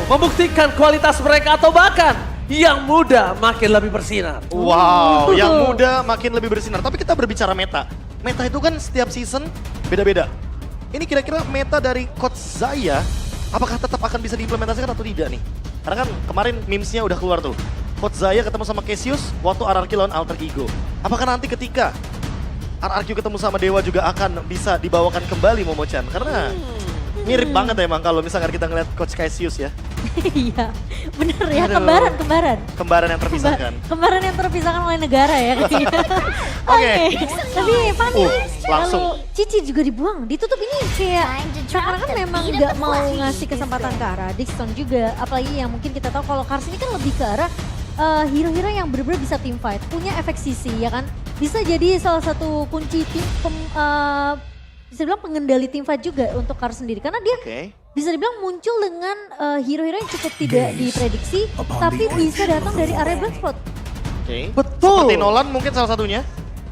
membuktikan kualitas mereka atau bahkan yang muda makin lebih bersinar. Wow, yang muda makin lebih bersinar. Tapi kita berbicara meta. Meta itu kan setiap season beda-beda. Ini kira-kira meta dari Coach Zaya, apakah tetap akan bisa diimplementasikan atau tidak nih? Karena kan kemarin memesnya udah keluar tuh. Coach Zaya ketemu sama Cassius waktu RRQ lawan Alter Ego. Apakah nanti ketika RRQ ketemu sama Dewa juga akan bisa dibawakan kembali Momo-chan? Karena mirip banget emang kalau misalkan kita ngeliat Coach Cassius ya. Iya, bener ya, Aduh. kembaran. Kembaran yang terpisahkan. Kembaran yang terpisahkan oleh negara ya kayaknya. Oke. Tapi Fanny, langsung. kalau Cici juga dibuang, ditutup ini kayak karena kan memang nggak mau ngasih kesempatan ke arah Dixon juga. Apalagi yang mungkin kita tahu kalau Cars ini kan lebih ke arah hero-hero yang benar-benar bisa team fight, punya efek CC ya kan. Bisa jadi salah satu kunci tim bisa dibilang pengendali tim fight juga untuk Cars sendiri. Karena dia bisa dibilang muncul dengan hero-hero yang cukup tidak diprediksi, tapi bisa datang dari area blind spot. Betul. Seperti Nolan mungkin salah satunya.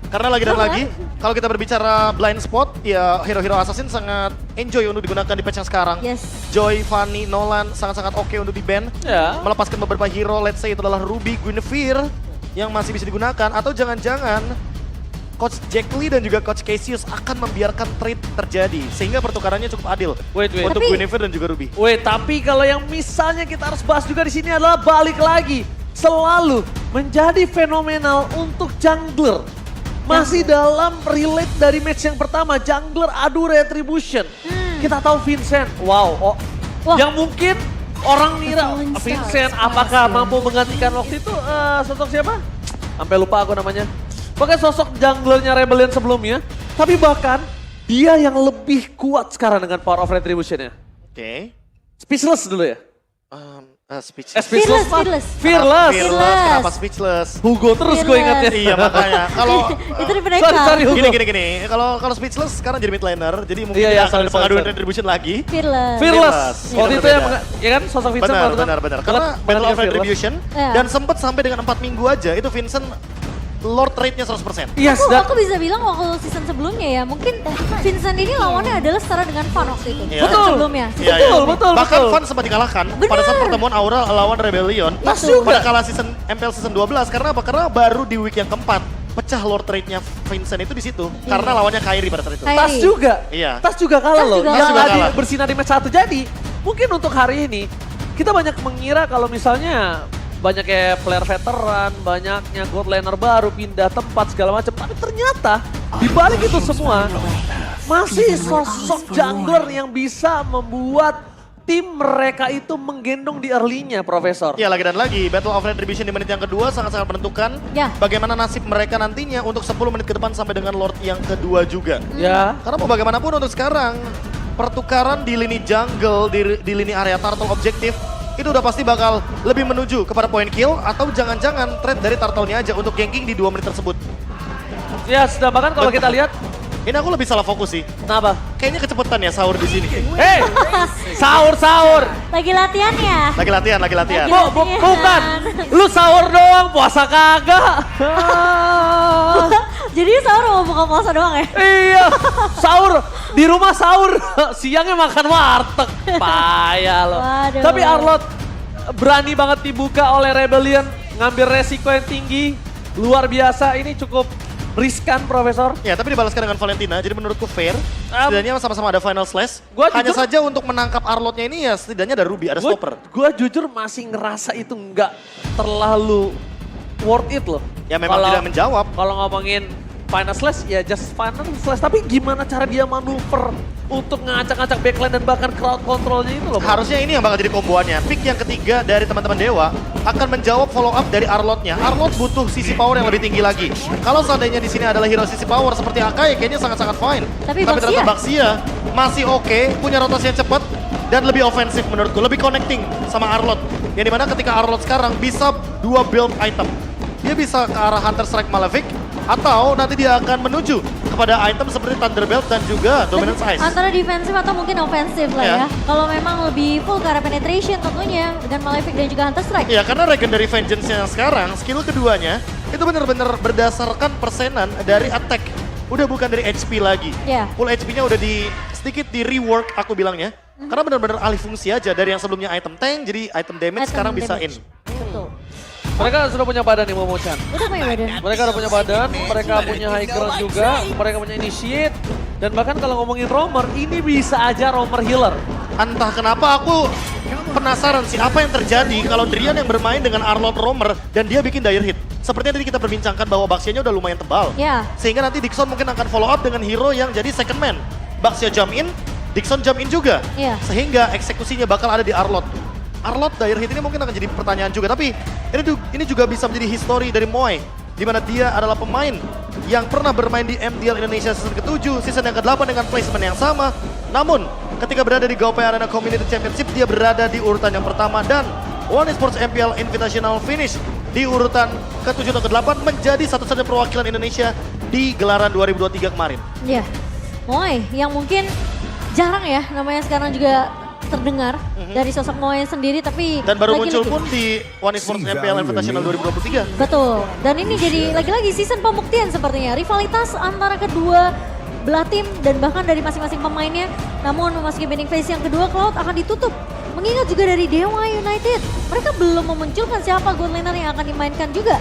Karena lagi dan lagi, kalau kita berbicara blind spot, ya hero-hero assassin sangat enjoy untuk digunakan di patch yang sekarang. Yes. Joy, Fanny, Nolan sangat-sangat oke untuk di-ban. Ya. Melepaskan beberapa hero, let's say itu adalah Ruby, Guinevere, yang masih bisa digunakan. Atau jangan-jangan Coach Jack Lee dan juga Coach Cassius akan membiarkan trade terjadi. Sehingga pertukarannya cukup adil Wait. untuk Tapi- Guinevere dan juga Ruby. Wait, tapi kalau yang misalnya kita harus bahas juga di sini adalah balik lagi. Selalu menjadi fenomenal untuk jungler. Masih dalam relate dari match yang pertama, jungler adu retribution. Kita tahu Vincent, wow. Wah. Yang mungkin orang ngira Vincent apakah mampu menggantikan waktu itu sosok siapa? Sampai lupa aku namanya. Pokoknya sosok junglernya Rebellion sebelumnya. Tapi bahkan dia yang lebih kuat sekarang dengan power of retribution-nya. Oke. Speechless dulu ya? Speechless. Fearless. Kenapa speechless? Hugo terus gue ingatnya. Iya makanya. Kalau Itu di mereka. Sorry Hugo. gini. Kalau speechless sekarang jadi mid laner, jadi mungkin Iya, tidak akan sorry, ada pengaduan sorry. retribution lagi. Fearless. Fearless. Fearless. Waktu Itu itu ya, berbeda. ya kan sosok Vincent waktu kan. Benar. Karena Battle of Retribution Iya. dan sempat sampai dengan 4 minggu aja itu Vincent Lord rate-nya 100%. Yes, Aku bisa bilang waktu season sebelumnya ya, mungkin Vincent ini lawannya adalah setara dengan Fan waktu itu. Iya. Season sebelumnya. Betul. Bahkan Fan sempat dikalahkan pada saat pertemuan Aura lawan Rebellion. Pas juga. Pada kalah MPL season 12 karena apa? Karena baru di week yang keempat pecah Lord rate-nya Vincent itu di situ. Karena lawannya Kairi pada saat itu. Kairi. Tas juga. Iya. Tas juga kalah Tas loh. juga Yang kalah. tadi bersinar di match 1. Jadi mungkin untuk hari ini kita banyak mengira kalau misalnya banyak kayak player veteran, banyaknya god laner baru pindah tempat segala macam. Tapi ternyata di balik itu semua masih sosok jungler yang bisa membuat tim mereka itu menggendong di early-nya, Profesor. Ya lagi dan lagi, Battle of Retribution di menit yang kedua sangat-sangat menentukan Ya. bagaimana nasib mereka nantinya untuk 10 menit ke depan sampai dengan Lord yang kedua juga. Ya. Karena mau bagaimanapun untuk sekarang, pertukaran di lini jungle, di lini area turtle objektif, itu udah pasti bakal lebih menuju kepada point kill atau jangan-jangan trade dari turtle-nya aja untuk ganking di 2 menit tersebut. Ya, sudah bahkan kalau kita lihat, Ini aku lebih salah fokus sih. kenapa? Kayaknya kecepatan ya sahur di sini. Hei, sahur. Lagi latihan ya? Lagi latihan. Bukan, lu sahur doang, puasa kagak. Jadi sahur mau buka puasa doang ya? Iya, sahur di rumah sahur, siangnya makan warteg. Payah loh. Waduh. Tapi Arlot berani banget dibuka oleh Rebellion, ngambil resiko yang tinggi, luar biasa. Ini cukup riskan, Profesor. Ya, tapi dibalaskan dengan Valentina, jadi menurutku fair. Setidaknya sama-sama ada final slash. Gua Hanya jujur- saja untuk menangkap Arlotnya ini ya setidaknya ada Ruby, ada stopper. Gue jujur masih ngerasa itu nggak terlalu worth it loh. Ya memang tidak menjawab. Kalau ngomongin final slash ya just final slash. Tapi gimana cara dia manuver untuk ngacak-ngacak backline dan bahkan crowd controlnya itu loh. Bro. Harusnya ini yang bakal jadi komboannya. Pick yang ketiga dari teman-teman Dewa akan menjawab follow up dari Arlotnya. Arlot butuh sisi power yang lebih tinggi lagi. Kalau seandainya di sini adalah hero sisi power seperti Akai kayaknya sangat-sangat fine. Tapi ternyata Baxia masih oke, punya rotasi yang cepat dan lebih ofensif menurutku, lebih connecting sama Arlot. Yang dimana ketika Arlot sekarang bisa 2 build item. Dia bisa ke arah Hunter Strike Malefic atau nanti dia akan menuju kepada item seperti Thunderbelt dan juga Dominance Ice. Antara defensif atau mungkin ofensif lah Ya. ya. Kalau memang lebih full ke arah penetration tentunya dengan Malefic dan juga Hunter Strike. Iya, karena Legendary Vengeance yang sekarang, skill keduanya, itu benar-benar berdasarkan persenan dari attack. Udah bukan dari HP lagi. Iya. Full HP-nya udah sedikit di rework aku bilangnya. Karena benar-benar alih fungsi aja dari yang sebelumnya item tank jadi item damage Item sekarang bisa damage. in. Betul. Mereka sudah punya badan nih Momo-chan. Udah punya badan. Mereka udah punya badan, mereka punya high ground juga, mereka punya initiate. Dan bahkan kalau ngomongin roamer, ini bisa aja roamer healer. Entah kenapa aku penasaran sih apa yang terjadi kalau Drian yang bermain dengan Arlott Roamer dan dia bikin dire hit. Seperti yang tadi kita perbincangkan bahwa Baxia-nya udah lumayan tebal. Ya. Sehingga nanti Dixon mungkin akan follow up dengan hero yang jadi second man. Baxia jump in, Dixon jump in juga. Iya. Sehingga eksekusinya bakal ada di Arlott. Arlott dire hit ini mungkin akan jadi pertanyaan juga. Tapi ini juga bisa menjadi history dari Moe. Di mana dia adalah pemain yang pernah bermain di MDL Indonesia season ke-7, season yang ke-8 dengan placement yang sama. Namun ketika berada di Gaopai Arena Community Championship dia berada di urutan yang pertama dan One Esports MPL Invitational finish di urutan ke-7 atau ke-8 menjadi satu-satunya perwakilan Indonesia di gelaran 2023 kemarin. Ya. Moe yang mungkin jarang ya namanya sekarang juga terdengar dari sosok Moe sendiri tapi Dan baru muncul lagi-lagi. pun di One Esports MPL Invitational 2023. Betul. Dan ini jadi lagi-lagi season pembuktian sepertinya. Rivalitas antara kedua belah tim dan bahkan dari masing-masing pemainnya. Namun memasuki banding phase yang kedua Cloud akan ditutup. Mengingat juga dari Dewa United. Mereka belum memunculkan siapa gold laner yang akan dimainkan juga.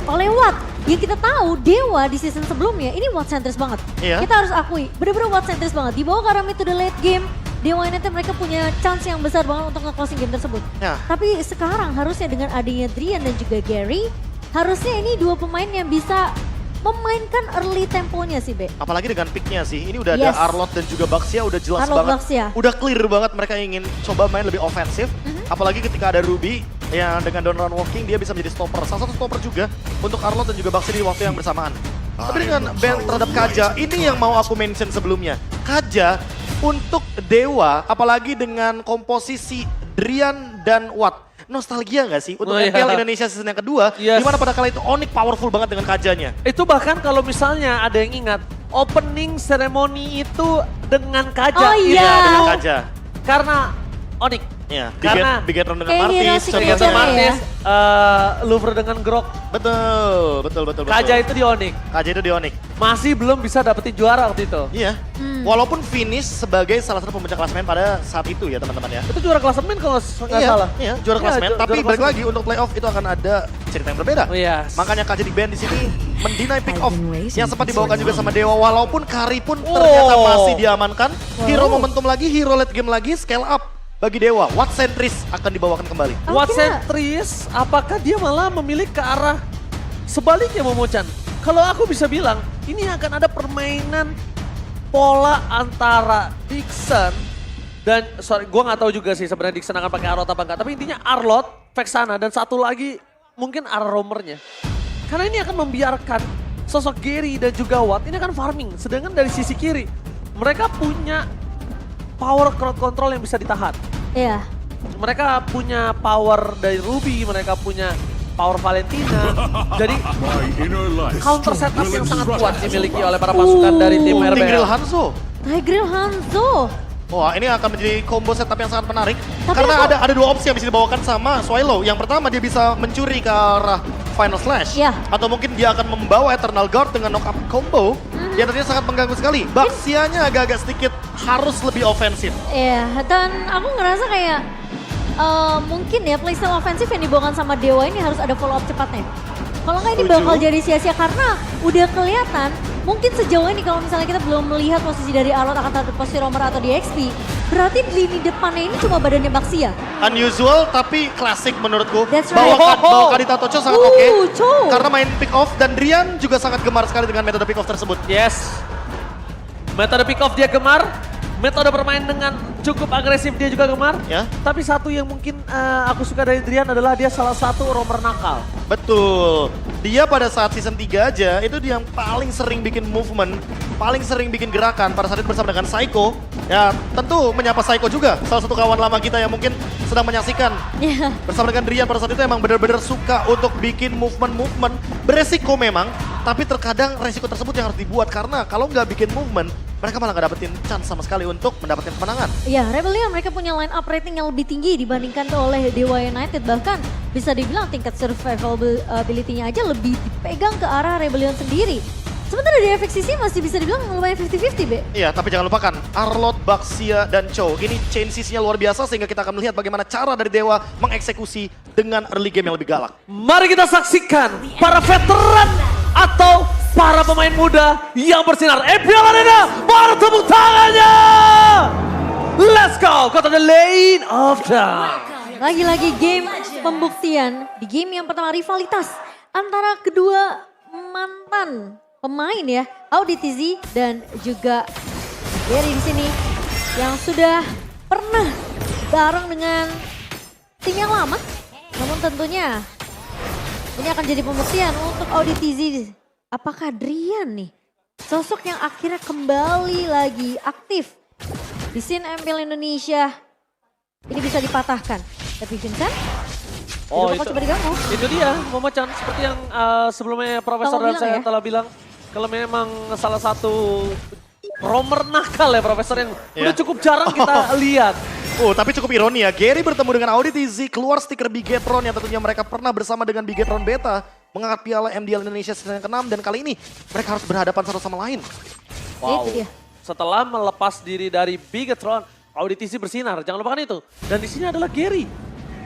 Oleh Watt. Yang kita tahu Dewa di season sebelumnya ini Watt centris banget. Iya. Kita harus akui bener-bener Watt centris banget. Dibawa ke mid to the late game. Dewa United mereka punya chance yang besar banget untuk nge-closing game tersebut. Ya. Tapi sekarang harusnya dengan adanya Drian dan juga Gary, harusnya ini dua pemain yang bisa memainkan early temponya sih, Be. Apalagi dengan picknya sih, ini udah Yes. ada Arlott dan juga Baxia udah jelas Arlott, banget. Baxia. Udah clear banget mereka ingin coba main lebih ofensif. Apalagi ketika ada Ruby yang dengan Donovan Walking dia bisa menjadi stopper. Salah satu stopper juga untuk Arlott dan juga Baxia di waktu yang bersamaan. Tapi dengan ban terhadap Kaja, ini yang mau aku mention sebelumnya. Kaja untuk Dewa, apalagi dengan komposisi Drian dan Watt. Nostalgia nggak sih untuk Oh, iya. MPL Indonesia season yang kedua, Yes. di mana pada kala itu Onyx powerful banget dengan Kajanya. Itu bahkan kalau misalnya ada yang ingat, opening ceremony itu dengan Kaja. Oh, iya. Iya, dengan Kaja. Karena Onyx. Iya, Karena Bigetron dengan kayak hero Martis, signature contohnya. ya. Martis, Louvre dengan Grok, Betul. Kaja itu di Onyx. Kaja itu di Onyx. Masih belum bisa dapetin juara waktu itu. Iya. Walaupun finish sebagai salah satu pemecah klasemen pada saat itu ya teman-teman ya. Itu juara klasemen kalau nggak Iya, salah. iya, juara klasemen. juara Tapi balik klasemen. lagi untuk playoff itu akan ada cerita yang berbeda. Oh, iya. Makanya Kaja di band di sini mendinai pick off yang sempat dibawakan juga sama Dewa. Walaupun Kari pun ternyata masih diamankan. Hero momentum lagi, hero late game lagi, scale up bagi Dewa. Watt Sentris akan dibawakan kembali. Oh, Watt kira- Sentris, apakah dia malah memilih ke arah sebaliknya Momo-chan? Kalau aku bisa bilang, ini akan ada permainan pola antara Dixon dan, sorry, gue nggak tahu juga sih sebenarnya Dixon akan pakai Arlott apa enggak. Tapi intinya Arlott, Vexana, dan satu lagi mungkin arah roamernya. Karena ini akan membiarkan sosok Gary dan juga Watt ini akan farming. Sedangkan dari sisi kiri, mereka punya power crowd control yang bisa ditahan. Iya. Mereka punya power dari Ruby, mereka punya power Valentina. Jadi counter setup yang sangat kuat dimiliki oleh para pasukan dari tim Tinggril RBL. Hanzo. Tigreal Hanzo. Wah, ini akan menjadi combo setup yang sangat menarik. Tapi Karena aku- ada dua opsi yang bisa dibawakan sama Swallow. Yang pertama dia bisa mencuri ke arah Final Slash. Ya. Atau mungkin dia akan membawa Eternal Guard dengan knock up combo. Yang tadinya sangat mengganggu sekali. Baxianya agak-agak sedikit harus lebih ofensif. Iya, dan aku ngerasa kayak mungkin ya playstyle ofensif yang dibawakan sama Dewa ini harus ada follow up cepatnya. Kalau nggak ini Setuju. bakal jadi sia-sia karena udah kelihatan mungkin sejauh ini kalau misalnya kita belum melihat posisi dari Arlott akan terhadap posisi roamer atau di XP, berarti di lini depannya ini cuma badannya Baxia. Unusual tapi klasik menurutku. That's right. Bawa Kadita Tocho sangat oke. Cho. Karena main pick off dan Drian juga sangat gemar sekali dengan metode pick off tersebut. Yes. Metode pick off dia gemar. Metode bermain dengan cukup agresif dia juga gemar. Ya. Tapi satu yang mungkin aku suka dari Drian adalah dia salah satu roamer nakal. Betul. Dia pada saat season 3 aja itu dia yang paling sering bikin movement, paling sering bikin gerakan pada saat itu bersama dengan Psycho. Ya tentu menyapa Psycho juga, salah satu kawan lama kita yang mungkin sedang menyaksikan. Iya. Bersama dengan Drian pada saat itu emang benar-benar suka untuk bikin movement-movement. Beresiko memang, tapi terkadang resiko tersebut yang harus dibuat karena kalau nggak bikin movement, mereka malah nggak dapetin chance sama sekali untuk mendapatkan kemenangan. Iya, Rebellion mereka punya line up rating yang lebih tinggi dibandingkan oleh Dewa United. Bahkan bisa dibilang tingkat survivability-nya aja lebih dipegang ke arah Rebellion sendiri. Sementara di FXCC masih bisa dibilang lumayan 50-50, Be. Iya, tapi jangan lupakan Arlot, Baxia, dan Chow. Ini chain CC-nya luar biasa sehingga kita akan melihat bagaimana cara dari Dewa mengeksekusi dengan early game yang lebih galak. Mari kita saksikan para veteran atau para pemain muda yang bersinar. Epial Arena, baru tepuk tangannya. Let's go to the lane of time. Lagi-lagi game pembuktian. Di game yang pertama rivalitas antara kedua mantan pemain ya. Auditizi dan juga Gary di sini yang sudah pernah bareng dengan tim yang lama. Namun tentunya ini akan jadi pembuktian untuk Auditizi. Apakah Drian nih sosok yang akhirnya kembali lagi aktif di scene MPL Indonesia ini bisa dipatahkan. Tapi Vincent, Oh itu coba diganggu. itu dia Momo-chan seperti yang sebelumnya Profesor Kamu dan bilang saya ya? telah bilang. Kalau memang salah satu romer nakal ya Profesor yang udah cukup jarang kita lihat. Oh, tapi cukup ironi ya. Gary bertemu dengan Auditizi, keluar stiker Bigetron yang tentunya mereka pernah bersama dengan Bigetron Beta mengangkat piala MDL Indonesia season yang ke-6 dan kali ini mereka harus berhadapan satu sama lain. Wow. Itu dia. Setelah melepas diri dari Bigetron, Auditizi bersinar. Jangan lupakan itu. Dan di sini adalah Gary.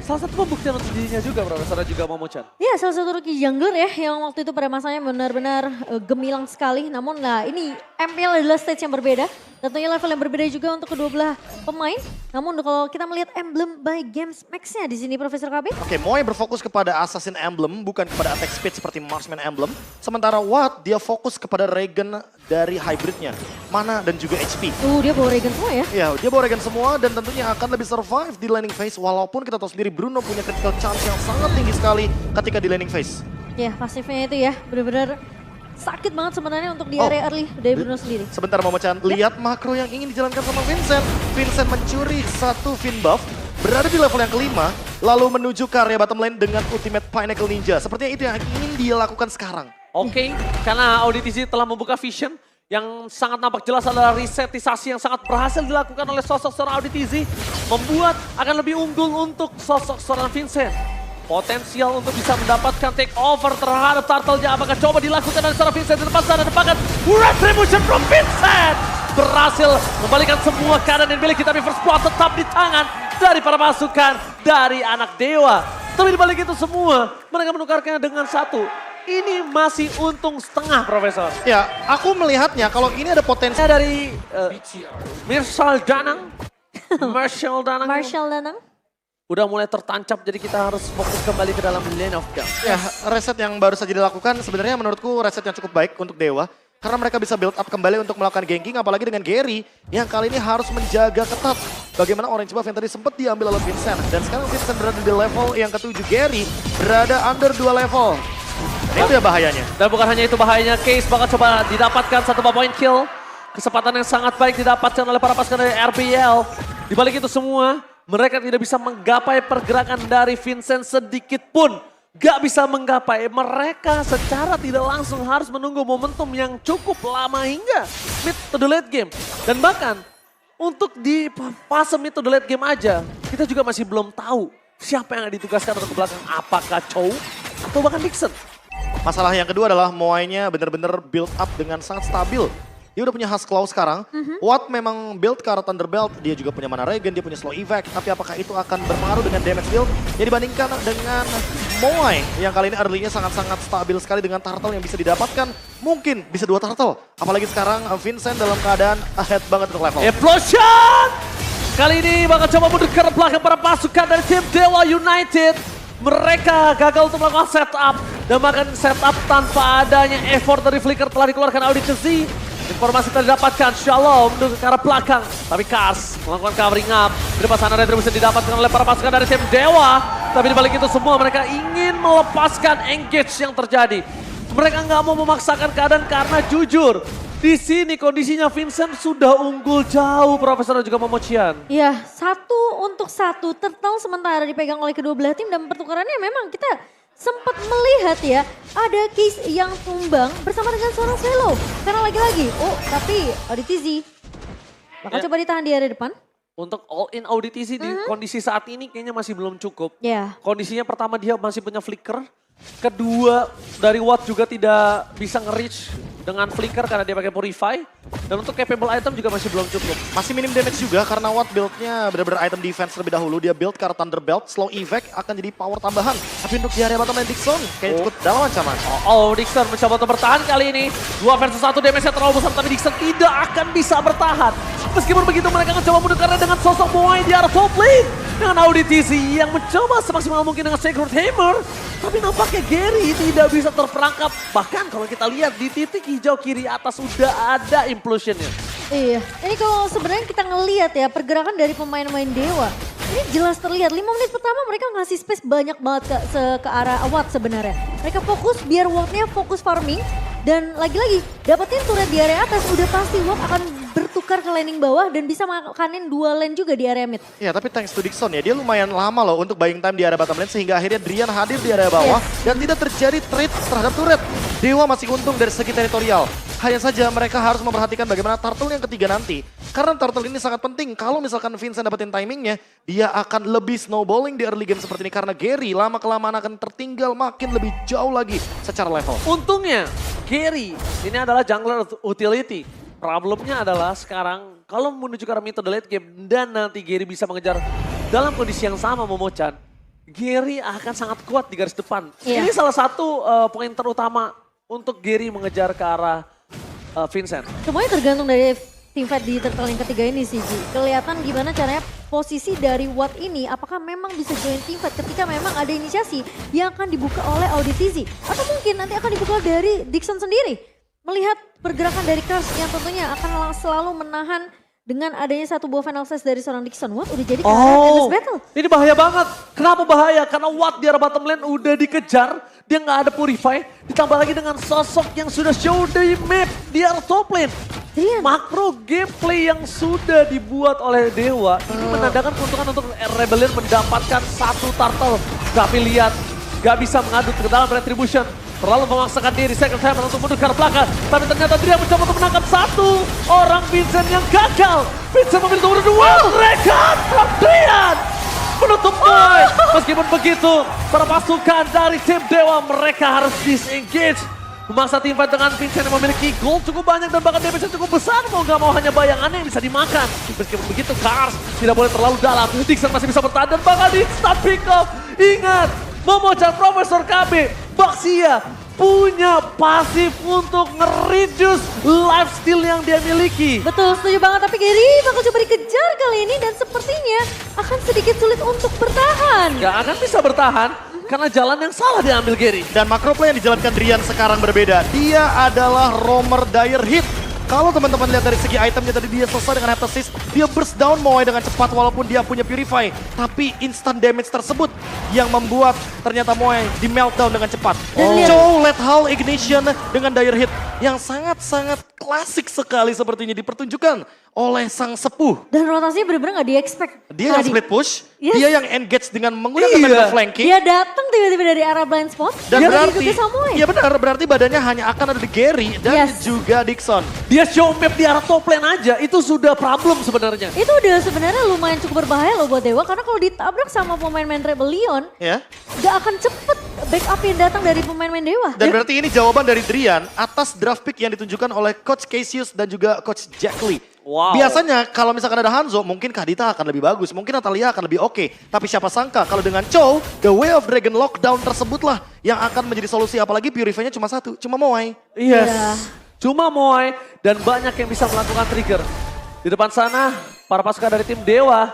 Salah satu pembuktian untuk dirinya juga, Profesor, dan juga Momo-chan. Ya, salah satu rookie jungler ya yang waktu itu pada masanya benar-benar gemilang sekali. Namun nah ini MPL adalah stage yang berbeda. Tentunya level yang berbeda juga untuk kedua belah pemain. Namun kalau kita melihat emblem by Games Max-nya di sini Profesor KB. Oke, Moe berfokus kepada Assassin Emblem, bukan kepada attack speed seperti Marksman Emblem. Sementara Watt, dia fokus kepada Regen dari hybridnya, mana dan juga HP. Dia bawa Regen semua ya. Ya, dia bawa Regen semua dan tentunya akan lebih survive di laning phase. Walaupun kita tahu sendiri Bruno punya critical chance yang sangat tinggi sekali ketika di laning phase. Ya, pasifnya itu ya benar-benar sakit banget sebenarnya untuk di area early dari Bruno sendiri. Sebentar Momo-chan, lihat makro yang ingin dijalankan sama Vincent. Vincent mencuri satu Fin buff, berada di level yang kelima, lalu menuju ke area bottom lane dengan ultimate Pinnacle Ninja. Sepertinya itu yang ingin dia lakukan sekarang. Oke, karena Auditizi telah membuka vision yang sangat nampak jelas adalah resetisasi yang sangat berhasil dilakukan oleh sosok seorang Auditizi, membuat akan lebih unggul untuk sosok seorang Vincent. Potensial untuk bisa mendapatkan take over terhadap turtle-nya. Apakah coba dilakukan oleh seorang Vincent di depan sana? Dapatkan retribution from Vincent. Berhasil membalikan semua keadaan yang dimiliki, tapi first blood tetap di tangan dari para pasukan dari anak dewa. Tapi dibalik itu semua, mereka menukarkannya dengan satu. Ini masih untung setengah, Profesor. Ya, aku melihatnya kalau ini ada potensi. Dari Marshall Danang. Marshall Danang. Marshall Danang. Udah mulai tertancap, jadi kita harus fokus kembali ke dalam lane of game. Ya, reset yang baru saja dilakukan sebenarnya menurutku reset yang cukup baik untuk Dewa. Karena mereka bisa build up kembali untuk melakukan ganking, apalagi dengan Gary yang kali ini harus menjaga ketat. Bagaimana Orange Buff yang tadi sempat diambil oleh Vincent. Dan sekarang Vincent berada di level yang ke-7, Gary berada under 2 level. Itu ya bahayanya. Dan bukan hanya itu bahayanya, Case bakal coba didapatkan satu point kill. Kesempatan yang sangat baik didapatkan oleh para pasukan dari RBL. Di balik itu semua, mereka tidak bisa menggapai pergerakan dari Vincent sedikit pun. Gak bisa menggapai, mereka secara tidak langsung harus menunggu momentum yang cukup lama hingga mid to the late game. Dan bahkan untuk di fase mid to the late game aja, kita juga masih belum tahu siapa yang ditugaskan untuk ke belakang. Apakah Chow atau bahkan Dixon? Masalah yang kedua adalah Moai-nya benar-benar build up dengan sangat stabil. Dia udah punya Husk Claw sekarang. Watt memang build ke arah Thunderbelt. Dia juga punya mana Regen, dia punya slow evac. Tapi apakah itu akan berpengaruh dengan damage build? Ya dibandingkan dengan Moai yang kali ini early-nya sangat-sangat stabil sekali dengan turtle yang bisa didapatkan. Mungkin bisa 2 turtle. Apalagi sekarang Vincent dalam keadaan ahead banget untuk level. Explosion! Kali ini bakal coba mundur ke belakang para pasukan dari tim Dewa United. Mereka gagal untuk melakukan setup. Dan bahkan setup tanpa adanya effort dari Flicker telah dikeluarkan Auditizi. Informasi telah didapatkan, Shalom menuju ke arah belakang. Tapi Kars melakukan covering up. Di depan sana retribution didapatkan oleh para pasukan dari tim Dewa. Tapi dibalik itu semua mereka ingin melepaskan engage yang terjadi. Mereka nggak mau memaksakan keadaan karena jujur. Di sini kondisinya Vincent sudah unggul jauh, Profesor dan juga Momo-chan. Ya, 1-1 turtle sementara dipegang oleh kedua belah tim dan pertukarannya memang kita sempat melihat ya ada case yang tumbang bersama dengan seorang Swallow. Karena lagi-lagi, tapi Auditizi bakal coba ditahan di area depan. Untuk all in Auditizi di kondisi saat ini kayaknya masih belum cukup. Ya. Kondisinya pertama dia masih punya Flicker. Kedua, dari Watt juga tidak bisa nge-reach dengan flicker karena dia pakai Purify. Dan untuk capable item juga masih belum cukup. Masih minim damage juga karena Watt build-nya benar-benar item defense terlebih dahulu. Dia build ke arah Thunderbelt, slow evac akan jadi power tambahan. Tapi untuk di area bottom lane Dixon kayak cukup dalam ancaman. Oh, Dixon mencoba untuk bertahan kali ini. 2 versus 1 damage-nya terlalu besar, tapi Dixon tidak akan bisa bertahan. Meskipun begitu mereka mencoba mundur karena dengan sosok Moai di arah top lane. Dengan Auditisi yang mencoba semaksimal mungkin dengan Sacred Hammer. Tapi nampaknya Gary tidak bisa terperangkap. Bahkan kalau kita lihat di titik hijau kiri atas sudah ada implosionnya. Iya, ini kalau sebenarnya kita ngelihat ya pergerakan dari pemain-pemain Dewa. Ini jelas terlihat, 5 menit pertama mereka ngasih space banyak banget ke arah Watt sebenarnya. Mereka fokus biar Watt-nya fokus farming. Dan lagi-lagi dapetin turret di area atas udah pasti Watt akan bertukar ke laning bawah dan bisa makanin 2 lane juga di area mid. Ya tapi thanks to Dixon ya, dia lumayan lama loh untuk buying time di area bottom lane sehingga akhirnya Drian hadir di area bawah dan tidak terjadi trade terhadap turret. Dewa masih untung dari segi teritorial. Hanya saja mereka harus memperhatikan bagaimana turtle yang ketiga nanti. Karena turtle ini sangat penting. Kalau misalkan Vincent dapetin timingnya, dia akan lebih snowballing di early game seperti ini. Karena Gary lama-kelamaan akan tertinggal makin lebih jauh lagi secara level. Untungnya Gary ini adalah jungler utility. Problemnya adalah sekarang kalau menuju ke arah mid to the late game dan nanti Gary bisa mengejar dalam kondisi yang sama Momochan, Gary akan sangat kuat di garis depan. Ini salah satu poin terutama untuk Gary mengejar ke arah Vincent. Semuanya tergantung dari teamfight di turtle yang ketiga ini sih, Ji. Kelihatan gimana caranya posisi dari Watt ini, apakah memang bisa join teamfight ketika memang ada inisiasi yang akan dibuka oleh Auditisi. Atau mungkin nanti akan dibuka dari Dixon sendiri. Melihat pergerakan dari Crush yang tentunya akan selalu menahan dengan adanya satu buah final size dari seorang Dixon. Watt udah jadi endless battle. Ini bahaya banget. Kenapa bahaya? Karena Watt di arah bottom lane udah dikejar. Dia nggak ada Purify. Ditambah lagi dengan sosok yang sudah show di map di arah top lane. Drian. Makro gameplay yang sudah dibuat oleh Dewa. Ini menandakan keuntungan untuk Rebellion mendapatkan satu turtle. Tapi lihat, nggak bisa mengadut ke dalam Retribution. Terlalu memaksakan diri, Sacred Hammer untuk mundur ke arah belakang. Tapi ternyata Drian mencoba untuk menangkap satu orang Vincent yang gagal. Vincent memilih nomor 2, record from Drian. Menutup poin. Meskipun begitu, para pasukan dari tim Dewa mereka harus disengage. Memaksa teamfight dengan Vincent yang memiliki gold cukup banyak dan bahkan damage cukup besar. Mau gak mau hanya bayangannya yang bisa dimakan. Meskipun begitu, Cars tidak boleh terlalu dalam. Dixon masih bisa bertahan dan bahkan di start pick off. Ingat, Momochan, Profesor KB, Baxia punya pasif untuk nge-reduce lifesteal yang dia miliki. Betul, setuju banget. Tapi Gary bakal coba dikejar kali ini dan sepertinya akan sedikit sulit untuk bertahan. Gak akan bisa bertahan karena jalan yang salah diambil Gary. Dan macro play yang dijalankan Drian sekarang berbeda. Dia adalah roamer dire hit. Kalau teman-teman lihat dari segi itemnya tadi dia selesai dengan Heptasis, dia burst down Moai dengan cepat walaupun dia punya Purify. Tapi instant damage tersebut yang membuat ternyata Moai di meltdown dengan cepat. Chow Lethal Ignition dengan dire hit yang sangat-sangat klasik sekali sepertinya dipertunjukkan oleh sang sepuh. Dan rotasinya bener-bener gak di-expect. Dia yang split push, Yes. dia yang engage dengan menggunakan medical flanking. Dia datang tiba-tiba dari arah blind spot. Dan dia berarti, mengikuti Samuel. iya benar, berarti badannya hanya akan ada di Gary dan juga Dixon. Dia show map di arah top lane aja, itu sudah problem sebenarnya. Itu udah sebenarnya lumayan cukup berbahaya loh buat Dewa. Karena kalau ditabrak sama pemain-pemain Rebellion, Ya. gak akan cepet backup yang datang dari pemain-pemain Dewa. Dan berarti ini jawaban dari Drian atas draft pick yang ditunjukkan oleh Coach Cassius dan juga Coach Jack Lee. Wow. Biasanya kalau misalkan ada Hanzo, mungkin Kadita akan lebih bagus, mungkin Natalia akan lebih oke. Tapi siapa sangka kalau dengan Chow, The Way of Dragon Lockdown tersebutlah yang akan menjadi solusi. Apalagi Purify-nya cuma satu, cuma Moai. Yes. Iya. Cuma Moai dan banyak yang bisa melakukan trigger. Di depan sana, para pasukan dari tim Dewa,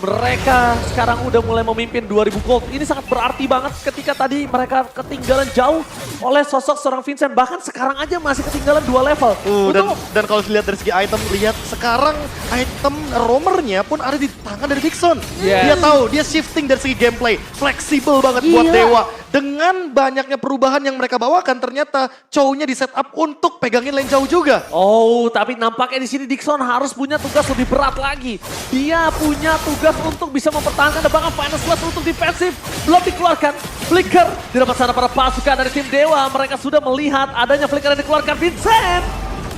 mereka sekarang udah mulai memimpin 2000 gold. Ini sangat berarti banget ketika tadi mereka ketinggalan jauh oleh sosok seorang Vincent. Bahkan sekarang aja masih ketinggalan 2 level. Dan kalau dilihat dari segi item, lihat sekarang item roamernya pun ada di tangan dari Dixon. Yes. Dia tahu, dia shifting dari segi gameplay. Fleksibel banget buat Gila. Dewa. Dengan banyaknya perubahan yang mereka bawakan, ternyata Chow-nya di setup untuk pegangin lane jauh juga. Oh, tapi nampaknya di sini Dixon harus punya tugas lebih berat lagi. Dia punya tugas untuk bisa mempertahankan dan bahkan final slash untuk defensif. Belum dikeluarkan. Flicker di depan sana para pasukan dari tim Dewa. Mereka sudah melihat adanya flicker yang dikeluarkan Vincent.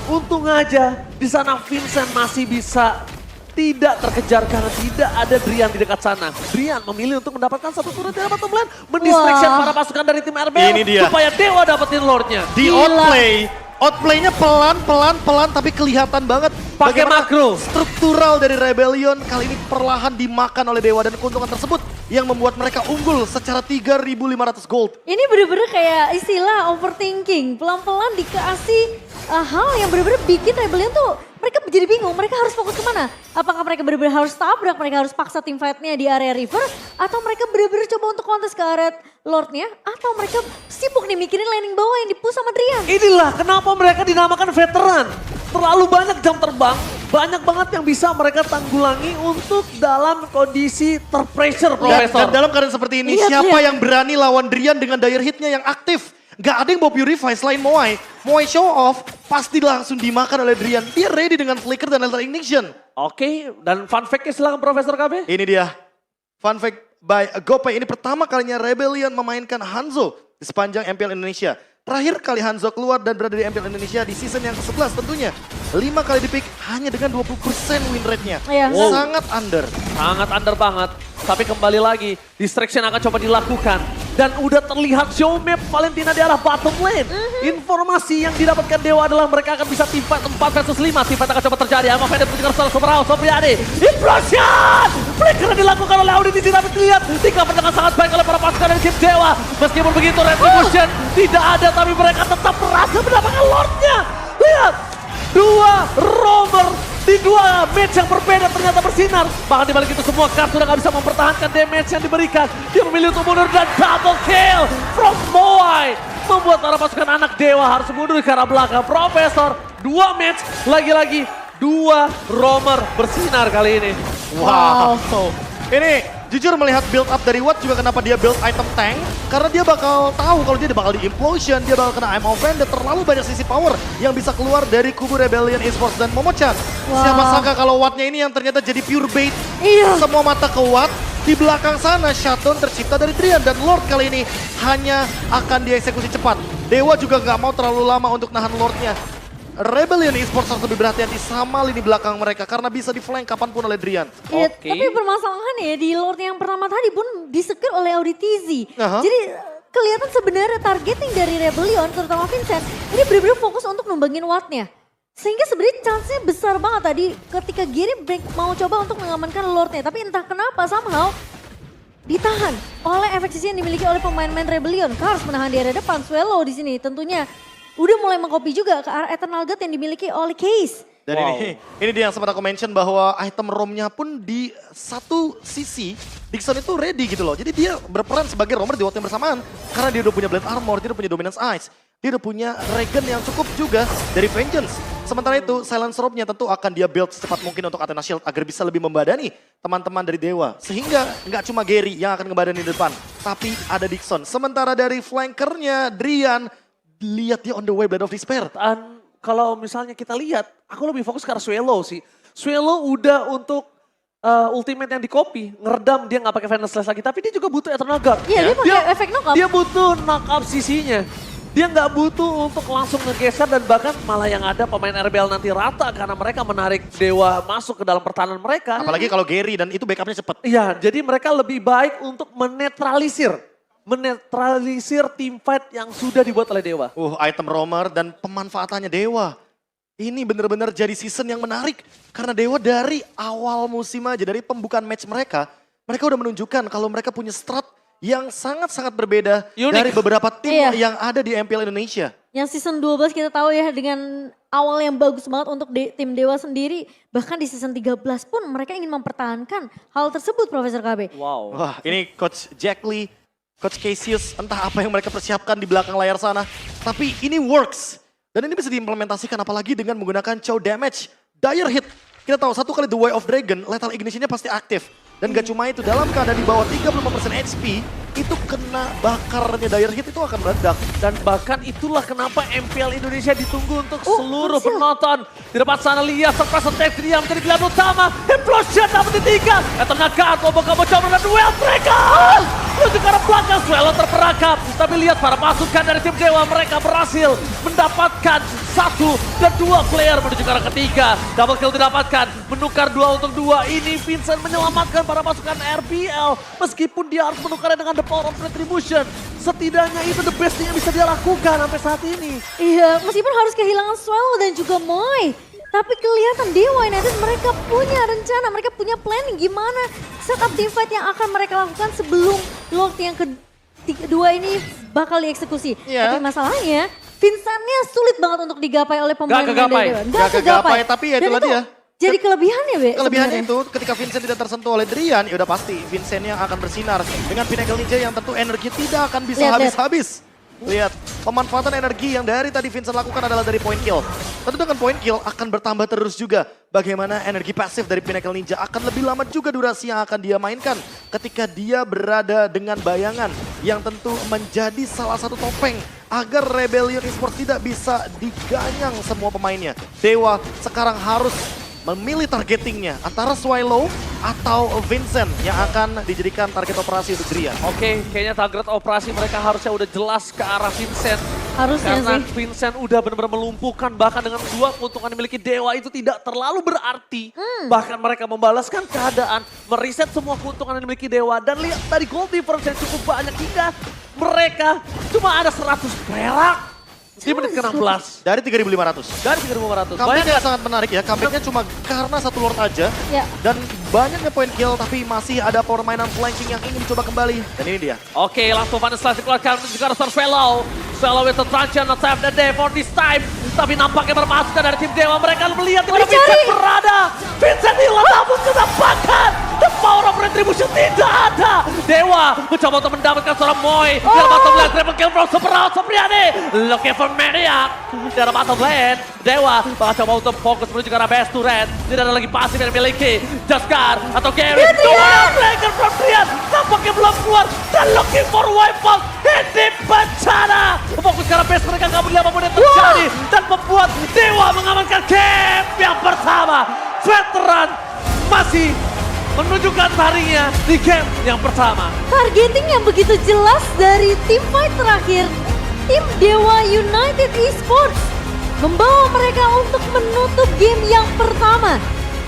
Untung aja di sana Vincent masih bisa tidak terkejar karena tidak ada Drian di dekat sana. Drian memilih untuk mendapatkan satu turret dari bottom lane, mendistraction Wah. para pasukan dari tim RBL Ini dia. supaya Dewa dapetin Lordnya. Di outplay-nya pelan, tapi kelihatan banget Pakai bagaimana makro. struktural dari Rebellion kali ini perlahan dimakan oleh Dewa dan keuntungan tersebut yang membuat mereka unggul secara 3.500 gold. Ini bener-bener kayak istilah overthinking. Pelan-pelan dikasih hal yang bener-bener bikin Rebellion tuh mereka jadi bingung. Mereka harus fokus kemana? Apakah mereka bener-bener harus tabrak, mereka harus paksa team fight-nya di area river? Atau mereka bener-bener coba untuk kontes ke area Lord-nya? Atau mereka sibuk nih mikirin laning bawah yang dipush sama Drian? Inilah kenapa mereka dinamakan veteran. Terlalu banyak jam terbang, banyak banget yang bisa mereka tanggulangi untuk dalam kondisi terpressure, Profesor. Dan dalam keadaan seperti ini, Lihat, siapa lihat. yang berani lawan Drian dengan dire hitnya yang aktif? Gak ada yang bawa Purify selain Moai. Moai show off, pasti langsung dimakan oleh Drian. Dia ready dengan Flicker dan Lethal Ignition. Oke, dan fun fact-nya silakan Profesor KB. Ini dia, fun fact by Gopay. Ini pertama kalinya Rebellion memainkan Hanzo di sepanjang MPL Indonesia. Terakhir kali Hanzo keluar dan berada di MPL Indonesia di season yang ke-11 tentunya. 5 kali di-pick hanya dengan 20% win rate-nya. Iya. Wow. Sangat under. Sangat under banget. Tapi kembali lagi, distraction akan coba dilakukan. Dan udah terlihat show map Valentina di arah bottom lane. Informasi yang didapatkan Dewa adalah mereka akan bisa team fight 4 versus 5. Team fight akan coba terjadi. Alma Fender mendengar salah Super House, Sopriani. Implosion! Flicker dilakukan oleh Audit tapi terlihat di-cover dengan sangat baik oleh para pasukan dari tim Dewa. Meskipun begitu, Retribution tidak ada, tapi mereka tetap berhasil mendapatkan Lordnya. Lihat! 2 rover di 2 match yang berbeda ternyata bersinar. Bahkan dibalik itu semua Kars sudah gak bisa mempertahankan damage yang diberikan. Dia memilih untuk mundur dan double kill from Moai. Membuat para pasukan anak Dewa harus mundur ke arah belakang. Profesor, 2 match, lagi-lagi 2 rover bersinar kali ini. Wow. Ini jujur melihat build up dari Watt juga kenapa dia build item tank. Karena dia bakal tahu kalau dia bakal di implosion, dia bakal kena Ammo Vendor. Terlalu banyak sisi power yang bisa keluar dari kubu Rebellion Esports dan Momochan. Wow. Siapa sangka kalau Wattnya ini yang ternyata jadi pure bait. Iya. Semua mata ke Watt. Di belakang sana shutdown tercipta dari Drian dan Lord kali ini hanya akan dieksekusi cepat. Dewa juga nggak mau terlalu lama untuk nahan Lordnya. Rebellion Esports harus lebih berhati-hati sama lini belakang mereka karena bisa di-flank kapanpun oleh Drian. Iya, Oke. tapi permasalahan ya di Lord yang pertama tadi pun di-secure oleh Auditizi. Aha. Jadi kelihatan sebenarnya targeting dari Rebellion, terutama Vincent, ini benar-benar fokus untuk numbangin Watt-nya. Sehingga sebenarnya chance-nya besar banget tadi ketika Giri mau coba untuk mengamankan Lord-nya. Tapi entah kenapa somehow ditahan oleh efek sisi yang dimiliki oleh pemain-pemain Rebellion. Kars menahan di area depan, Swallow di sini tentunya udah mulai mengcopy juga ke arah Eternal God yang dimiliki oleh Case. Dan Wow. ini dia yang sempat aku mention bahwa item romnya pun di satu sisi Dixon itu ready gitu loh. Jadi dia berperan sebagai roamer di waktu yang bersamaan. Karena dia udah punya Blade Armor, dia udah punya Dominance Ice. Dia udah punya Regen yang cukup juga dari Vengeance. Sementara itu Silence Robe-nya tentu akan dia build secepat mungkin untuk Athena Shield agar bisa lebih membadani teman-teman dari Dewa. Sehingga nggak cuma Gary yang akan ngebadani di depan, tapi ada Dixon. Sementara dari flankernya Drian, lihat dia on the way Blade of Despair. Dan kalau misalnya kita lihat, aku lebih fokus ke arah Swallow sih. Swallow udah untuk ultimate yang di-copy, ngeredam dia nggak pakai Final Slash lagi, tapi dia juga butuh Eternal Guard. Iya, dia pakai efek knock-up. Dia butuh knock-up sisinya. Dia nggak butuh untuk langsung ngegeser dan bahkan malah yang ada pemain RBL nanti rata karena mereka menarik Dewa masuk ke dalam pertahanan mereka. Apalagi kalau Gary dan itu backupnya cepet. Iya, jadi mereka lebih baik untuk menetralisir team fight yang sudah dibuat oleh Dewa. Item roamer dan pemanfaatannya Dewa. Ini benar-benar jadi season yang menarik. Karena Dewa dari awal musim aja, dari pembukaan match mereka udah menunjukkan kalau mereka punya strat yang sangat-sangat berbeda Unik. dari beberapa tim Iya. yang ada di MPL Indonesia. Yang season 12 kita tahu ya dengan awal yang bagus banget untuk tim Dewa sendiri. Bahkan di season 13 pun mereka ingin mempertahankan hal tersebut Profesor KB. Wow. Wah, ini Coach Jack Lee, Coach Cassius, entah apa yang mereka persiapkan di belakang layar sana. Tapi ini works. Dan ini bisa diimplementasikan apalagi dengan menggunakan Chow Damage, Dire Hit. Kita tahu satu kali The Way of Dragon, Lethal Ignition-nya pasti aktif. Dan gak cuma itu, dalam keadaan di bawah 35% HP, itu kena bakarnya Dire Hit itu akan meledak. Dan bahkan itulah kenapa MPL Indonesia ditunggu untuk Oh, seluruh Marcel. penonton. Di depan sana lihat surprise attack dia menjadi pilihan utama. Implosion dapat ditinggal. Eternal Guard, Lobo coba dan duel mereka. menuju ke arah belakang. Swallow terperangkap. Tapi lihat para pasukan dari tim Dewa, mereka berhasil mendapatkan 1 dan 2 player menuju ke arah ketiga. Double kill didapatkan, menukar 2 untuk 2. Ini Vincent menyelamatkan para pasukan RBL. Meskipun dia harus menukarnya dengan the power of retribution. Setidaknya itu the best thing yang bisa dia lakukan sampai saat ini. Iya, meskipun harus kehilangan Swallow dan juga Moy. Tapi kelihatan Dewa United mereka punya rencana, mereka punya planning gimana setup teamfight yang akan mereka lakukan sebelum Lord yang kedua ini bakal dieksekusi. Iya. Tapi masalahnya Vincentnya sulit banget untuk digapai oleh pemain Gak kegapai. Dewa. Gak kegapai, tapi ya Dan itulah itu dia. jadi kelebihannya, Be. Kelebihannya sebenarnya. itu ketika Vincent tidak tersentuh oleh Drian, ya udah pasti Vincent yang akan bersinar. Dengan Pinnacle Ninja yang tentu energi tidak akan bisa Lihat. habis-habis. Lihat, pemanfaatan energi yang dari tadi Vincent lakukan adalah dari point kill. Tentu dengan point kill akan bertambah terus juga. Bagaimana energi pasif dari Pinnacle Ninja akan lebih lama juga durasi yang akan dia mainkan. Ketika dia berada dengan bayangan yang tentu menjadi salah satu topeng. Agar Rebellion Esports tidak bisa diganyang semua pemainnya. Dewa sekarang harus memilih targetingnya antara Swallow atau Vincent yang akan dijadikan target operasi untuk Drian. Oke, kayaknya target operasi mereka harusnya udah jelas ke arah Vincent. Harusnya Karena sih. Vincent udah benar-benar melumpuhkan, bahkan dengan 2 keuntungan yang dimiliki Dewa itu tidak terlalu berarti. Bahkan mereka membalaskan keadaan, meriset semua keuntungan yang dimiliki Dewa. Dan lihat tadi gold difference yang cukup banyak hingga mereka cuma ada 100 perak di menit ke-16. Dari 3.500. Dari 3.500. Comebacknya sangat menarik ya, comebacknya cuma karena 1 Lord aja. Ya. Dan banyaknya point kill tapi masih ada permainan flanking yang ingin dicoba kembali. Dan ini dia. Oke, langsung Van Slash dikeluarkan menuju ke arah Swallow. Swallow with the truncheon, not save the day for this time. Tapi nampaknya bermasukan dari tim Dewa. Mereka melihat di mana Dicari. Vincent berada. Vincent hilang namun kenampakan. The power of retribution tidak ada. Dewa mencoba untuk mendapatkan seorang Moy. Di arah bottom lane, triple kill from Super Out. Supriyadi looking for Maniac. Di arah bottom lane, Dewa bakal coba untuk fokus menuju ke arah best to red. Tidak ada lagi pasif yang dimiliki. Jaskar atau Gary. Dua flanker from Drian. Nampaknya belum keluar. Dan looking for Wipeout. Ini bencana. Fokus ke arah base mereka nggak boleh apapun yang terjadi. Dan membuat Dewa mengamankan game yang pertama. Veteran masih menunjukkan taringnya di game yang pertama. Targeting yang begitu jelas dari tim fight terakhir. Tim Dewa United Esports membawa mereka untuk menutup game yang pertama.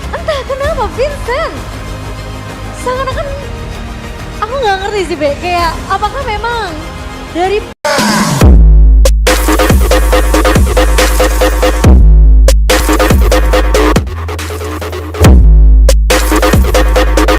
Entah kenapa Vincent seakan-akan aku nggak ngerti sih, Be. Kayak apakah memang dari